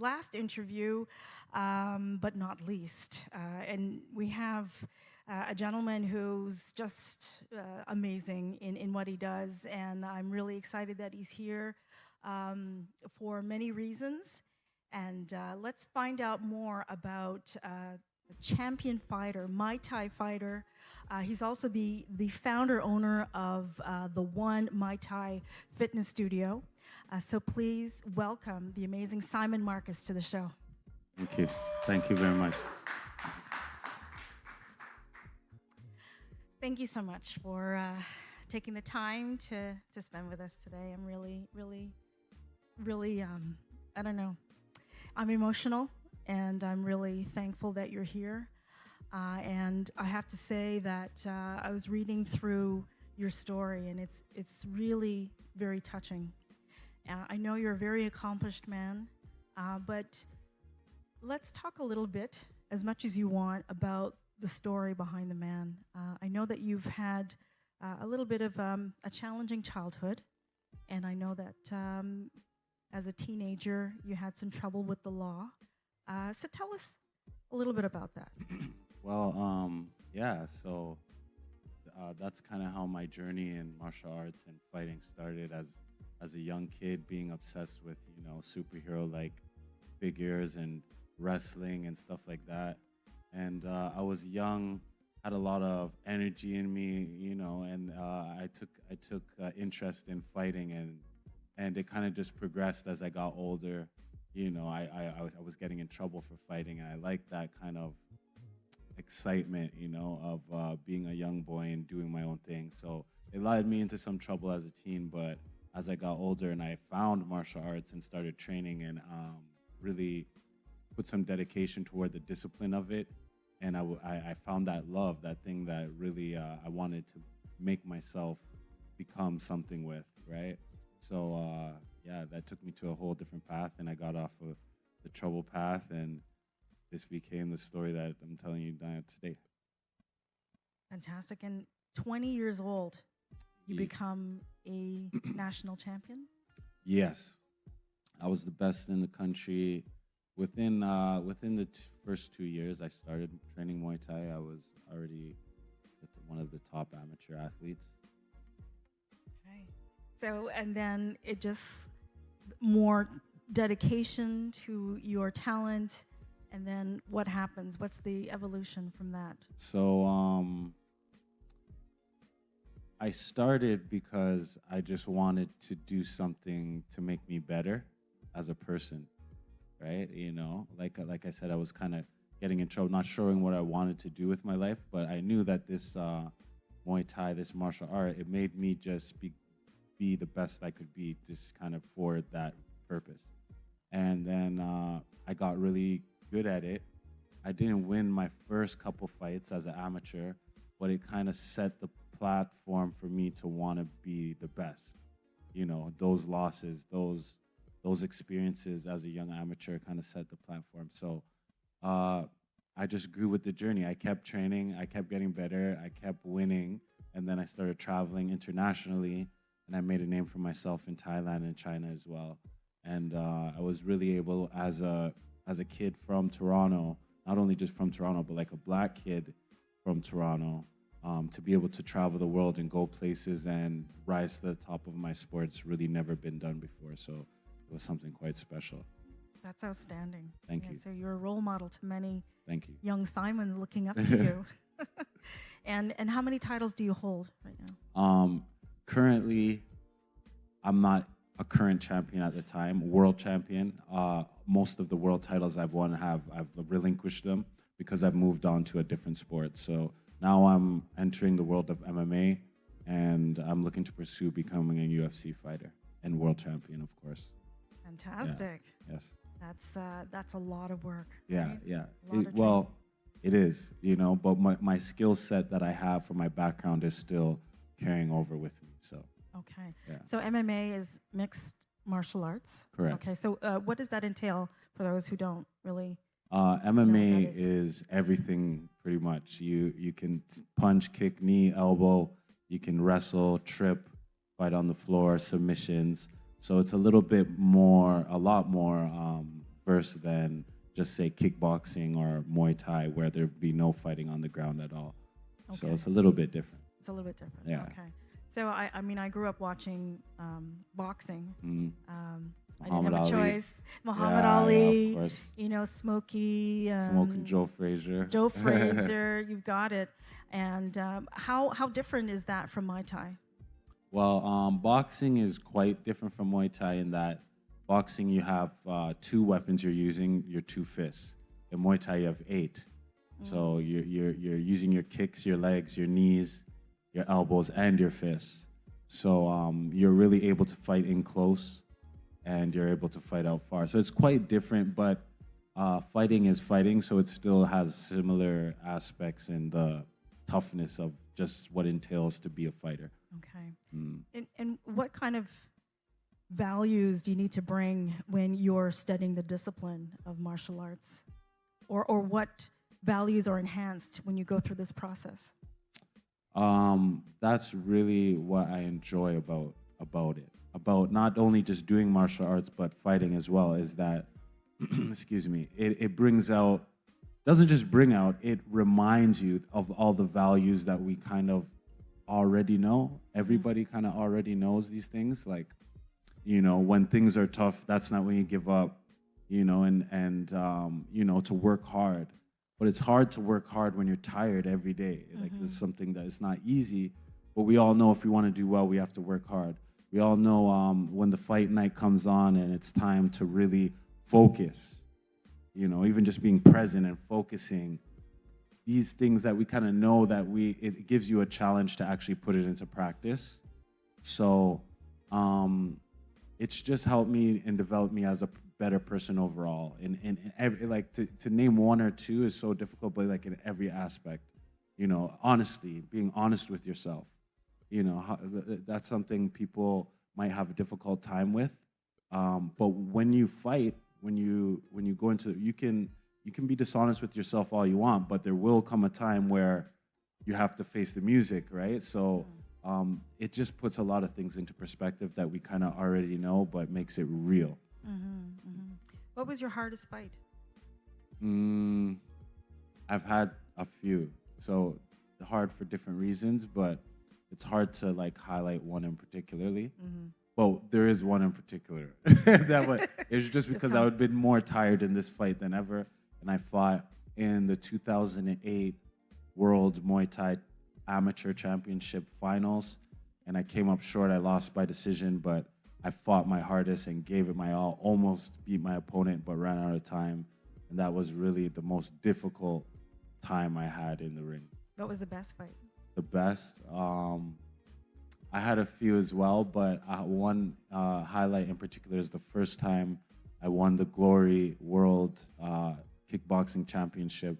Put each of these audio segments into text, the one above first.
last interview, but not least. And we have a gentleman who's just amazing in what he does, and I'm really excited that he's here for many reasons. And let's find out more about a champion fighter, Muay Thai fighter. He's also the founder owner of the One Muay Thai Fitness Studio. So please welcome the amazing Simon Marcus to the show. Thank you. Thank you very much. Thank you so much for taking the time to spend with us today. I'm really, I don't know, I'm emotional, and I'm really thankful that you're here. And I have to say that I was reading through your story, and it's really very touching. I know you're a very accomplished man, but let's talk a little bit, as much as you want, about the story behind the man. I know that you've had a little bit of a challenging childhood, and I know that as a teenager you had some trouble with the law. So tell us a little bit about that. Well, yeah, so that's kind of how my journey in martial arts and fighting started as a young kid, being obsessed with, superhero-like figures and wrestling and stuff like that. And I was young, had a lot of energy in me, and I took interest in fighting, and it kind of just progressed as I got older. I was getting in trouble for fighting, and I liked that kind of excitement, of being a young boy and doing my own thing. So it led me into some trouble as a teen, but as I got older and I found martial arts and started training and really put some dedication toward the discipline of it, and I found that love, that thing that really I wanted to make myself become something with, right? So yeah, that took me to a whole different path, and I got off of the trouble path, and this became the story that I'm telling you now today. Fantastic. And 20 years old, you Ye- become a national champion? Yes, I was the best in the country. Within the first 2 years I started training Muay Thai, I was already one of the top amateur athletes. Okay. So, and then it just more dedication to your talent, and then what happens? What's the evolution from that? So I started because I just wanted to do something to make me better as a person, right? Like I said, I was kind of getting in trouble, not sure what I wanted to do with my life, but I knew that this Muay Thai, this martial art, it made me just be the best I could be, just kind of for that purpose. And then I got really good at it. I didn't win my first couple fights as an amateur, but it kind of set the platform for me to want to be the best. Those losses, those experiences as a young amateur kind of set the platform. So I just grew with the journey. I kept training, I kept getting better, I kept winning, and then I started traveling internationally, and I made a name for myself in Thailand and China as well. And I was really able, as a kid from Toronto, not only just from Toronto, but like a black kid from Toronto, to be able to travel the world and go places and rise to the top of my sport. It's really never been done before, so it was something quite special. That's outstanding. Thank you. So you're a role model to many Thank you. young Simons looking up to you. And how many titles do you hold right now? Currently, I'm not a current champion at the time, world champion. Most of the world titles I've won I've relinquished them because I've moved on to a different sport. So now I'm entering the world of MMA, and I'm looking to pursue becoming a UFC fighter and world champion, of course. Fantastic. Yeah. Yes. That's a lot of work. Yeah, right? yeah. A lot of Well, it is, but my skill set that I have from my background is still carrying over with me. So Okay. yeah. So MMA is mixed martial arts. Correct. Okay. So what does that entail for those who don't really? MMA that is everything pretty much. You can punch, kick, knee, elbow. You can wrestle, trip, fight on the floor, submissions. So it's a lot more versus than just say kickboxing or Muay Thai where there'd be no fighting on the ground at all. So Okay. it's a little bit different. It's a little bit different. Yeah. Okay. So I mean, I grew up watching boxing. Mm. I didn't have Muhammad a Ali. choice. Muhammad Yeah, Ali, of course. you know, Smokey, Smoking Joe Frazier. Joe Frazier. You've got it. And how different is that from Muay Thai? Well, boxing is quite different from Muay Thai in that boxing you have 2 weapons you're using, your 2 fists. In Muay Thai you have 8. So you're using your kicks, your legs, your knees, your elbows, and your fists. So you're really able to fight in close, and you're able to fight out far. So it's quite different, but fighting is fighting, so it still has similar aspects in the toughness of just what entails to be a fighter. Okay. Mm. And what kind of values do you need to bring when you're studying the discipline of martial arts? Or what values are enhanced when you go through this process? That's really what I enjoy about it. About not only just doing martial arts but fighting as well is that excuse me, it brings out, doesn't just bring out, it reminds you of all the values that we kind of already know. Everybody kind of already knows these things. Like, you know, when things are tough, that's not when you give up, you know, and you know, to work hard. But it's hard to work hard when you're tired every day. Like, this is something that is not easy, but we all know if we want to do well, we have to work hard. We all know when the fight night comes on and it's time to really focus, you know, even just being present and focusing, these things that we kind of know that it gives you a challenge to actually put it into practice. So it's just helped me and developed me as a better person overall. And every, like to name one or two is so difficult, but like in every aspect, you know, honesty, being honest with yourself, you know, that's something people might have a difficult time with. But when you fight, when you go into, you can be dishonest with yourself all you want, but there will come a time where you have to face the music, right? So it just puts a lot of things into perspective that we kind of already know, but makes it real. What was your hardest fight? I've had a few, so hard for different reasons, but it's hard to like highlight one in particularly. Well, there is one in particular. It's just because I would have been more tired in this fight than ever. And I fought in the 2008 World Muay Thai Amateur Championship Finals. And I came up short. I lost by decision, but I fought my hardest and gave it my all. Almost beat my opponent, but ran out of time. And that was really the most difficult time I had in the ring. What was the best fight? The best? I had a few as well, but one highlight in particular is the first time I won the Glory World Kickboxing Championship,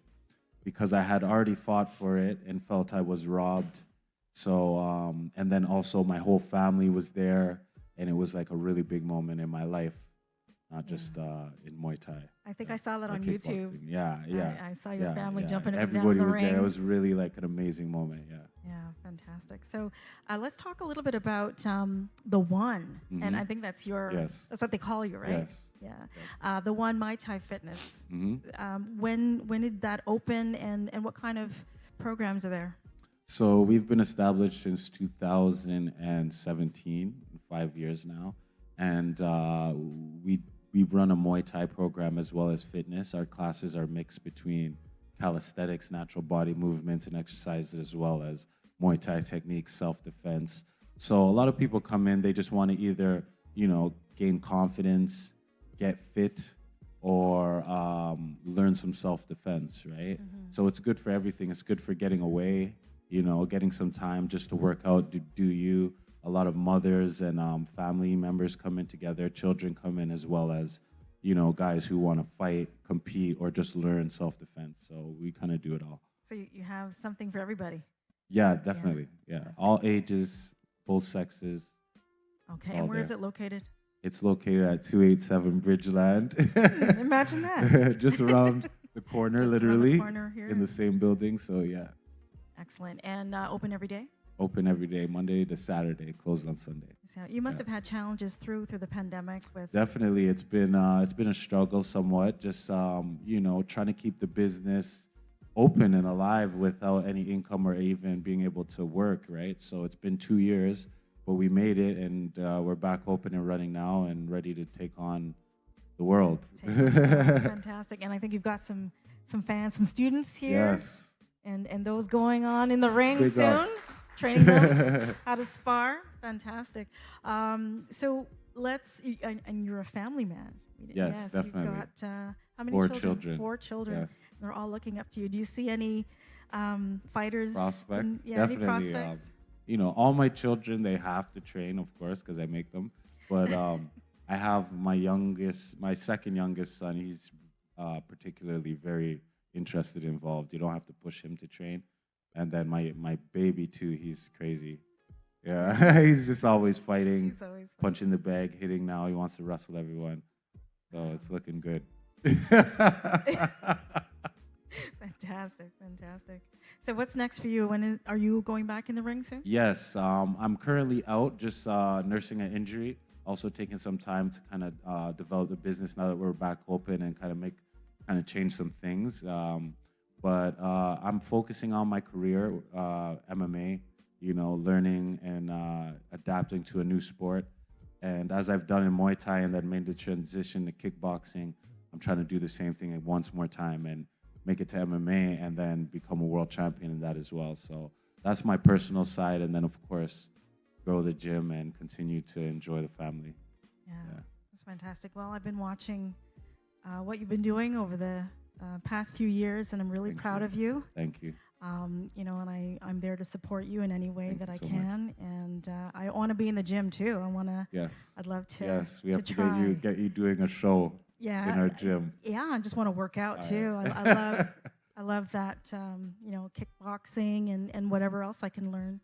because I had already fought for it and felt I was robbed. So, and then also my whole family was there, and it was like a really big moment in my life, not just in Muay Thai. I think I saw that on YouTube. Yeah. I saw your family jumping up and Everybody down the was ring. there. It was really like an amazing moment. Yeah. Yeah, fantastic. So let's talk a little bit about the One, and I think that's your. Yes. That's what they call you, right? Yes. Yeah. The One Muay Thai Fitness. Mm-hmm. When did that open, and what kind of programs are there? So we've been established since 2017, 5 years now, and we run a Muay Thai program as well as fitness. Our classes are mixed between calisthenics, natural body movements and exercises, as well as Muay Thai techniques, self-defense. So a lot of people come in, they just want to either, you know, gain confidence, get fit, or learn some self-defense, right? So it's good for everything. It's good for getting away, you know, getting some time just to work out, do you. A lot of mothers and family members come in together, children come in, as well as, you know, guys who want to fight, compete, or just learn self-defense. So we kind of do it all. So you have something for everybody. Yeah, definitely. Yeah. All ages, both sexes. Okay, and where is it located? It's located at 287 Bridgeland. Imagine that. Just around the corner, Just literally, around the corner here. in the same building. So yeah. Excellent. And open every day? Open every day, Monday to Saturday, closed on Sunday. So you must Yeah. have had challenges through the pandemic with. Definitely, it's been a struggle somewhat. Just trying to keep the business open and alive without any income or even being able to work. Right. So it's been 2 years, but we made it, and we're back open and running now, and ready to take on the world. Fantastic. And I think you've got some fans, some students here. Yes. And those going on in the ring Big soon, up. training them how to spar. Fantastic. So and you're a family man. Yes, definitely. You've got how many 4 children? children. 4 children. Yes. They're all looking up to you. Do you see any fighters? Prospects? Any Definitely. prospects? All my children, they have to train, of course, because I make them. But I have my second youngest son. He's particularly very interested, involved. You don't have to push him to train. And then my baby too. He's crazy. Yeah, he's just always fighting, He's always fun. punching the bag, hitting. Now he wants to wrestle everyone. So it's looking good. Fantastic. So what's next for you? Are you going back in the ring soon? Yes, I'm currently out, just nursing an injury. Also taking some time to kind of develop the business now that we're back open, and kind of change some things. But I'm focusing on my career, MMA. Learning and adapting to a new sport. And as I've done in Muay Thai and then made the transition to kickboxing, I'm trying to do the same thing once more time and make it to MMA and then become a world champion in that as well. So that's my personal side. And then, of course, grow the gym and continue to enjoy the family. Yeah. That's fantastic. Well, I've been watching what you've been doing over the past few years, and I'm really proud of you. Thank you. And I'm there to support you in any way Thank that you I so can. much. And I want to be in the gym too. Yes. I'd love to. Yes, we have to try. get you doing a show in our gym. Yeah, I just want to work out too. I love that, kickboxing and whatever else I can learn.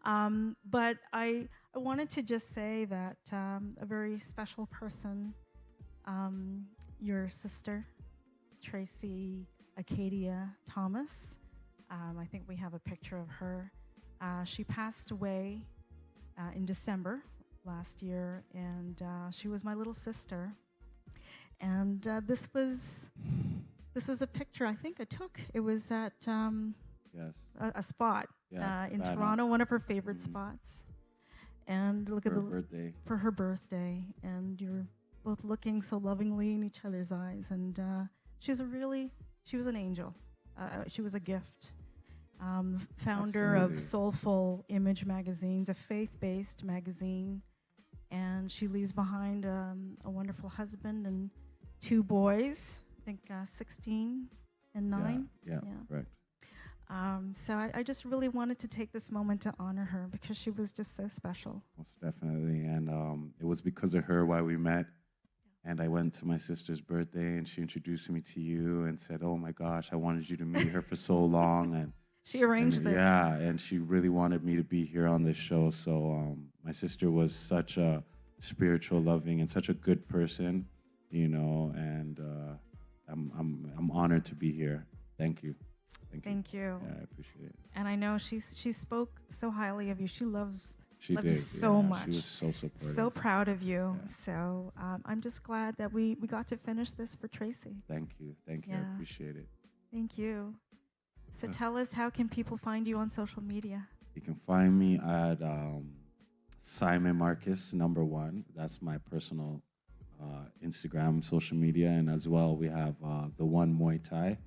But I wanted to just say that a very special person, your sister, Tracy Acadia Thomas. I think we have a picture of her. She passed away in December last year, and she was my little sister. And this was a picture I think I took. It was at Yes. a spot in Toronto, one of her favorite spots. And look at birthday. for her birthday, and you're both looking so lovingly in each other's eyes. And she was an angel. She was a gift. Founder Absolutely. of Soulful Image magazines, a faith-based magazine, and she leaves behind a wonderful husband and 2 boys. I think 16 and 9. Yeah, correct. So I just really wanted to take this moment to honor her because she was just so special. Most definitely. And it was because of her why we met. And I went to my sister's birthday, and she introduced me to you and said, "Oh my gosh, I wanted you to meet her for so long." And She arranged this. Yeah, and she really wanted me to be here on this show. So my sister was such a spiritual, loving, and such a good person, and I'm honored to be here. Thank you. Thank you. Yeah, I appreciate it. And I know she spoke so highly of you. She loved She you did so much. She was so supportive. So proud of you. Yeah. So I'm just glad that we got to finish this for Tracy. Thank you. Yeah. I appreciate it. Thank you. So tell us, how can people find you on social media? You can find me at Simon Marcus #1. That's my personal Instagram, social media, and as well we have the One Muay Thai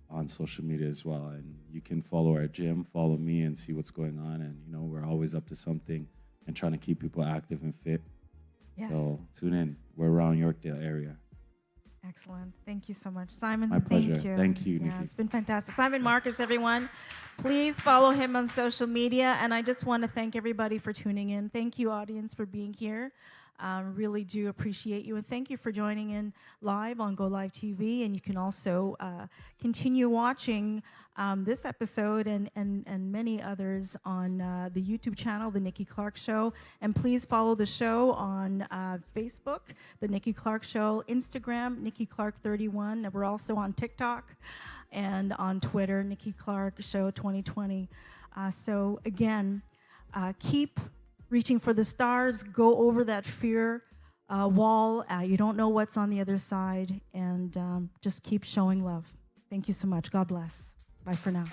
on social media as well. And you can follow our gym, follow me, and see what's going on. And we're always up to something and trying to keep people active and fit. Yes. So tune in. We're around Yorkdale area. Excellent. Thank you so much, Simon. My pleasure. Thank you. Thank you, Yeah, Nikki. it's been fantastic. Simon Marcus, everyone. Please follow him on social media. And I just want to thank everybody for tuning in. Thank you, audience, for being here. Really do appreciate you. And thank you for joining in live on Go Live TV. And you can also continue watching this episode and many others on the YouTube channel, The Nikki Clarke Show. And please follow the show on Facebook, The Nikki Clarke Show, Instagram, Nikki Clarke 31. And we're also on TikTok and on Twitter, Nikki Clarke Show 2020. So again, keep reaching for the stars. Go over that fear wall. You don't know what's on the other side, and just keep showing love. Thank you so much. God bless. Bye for now.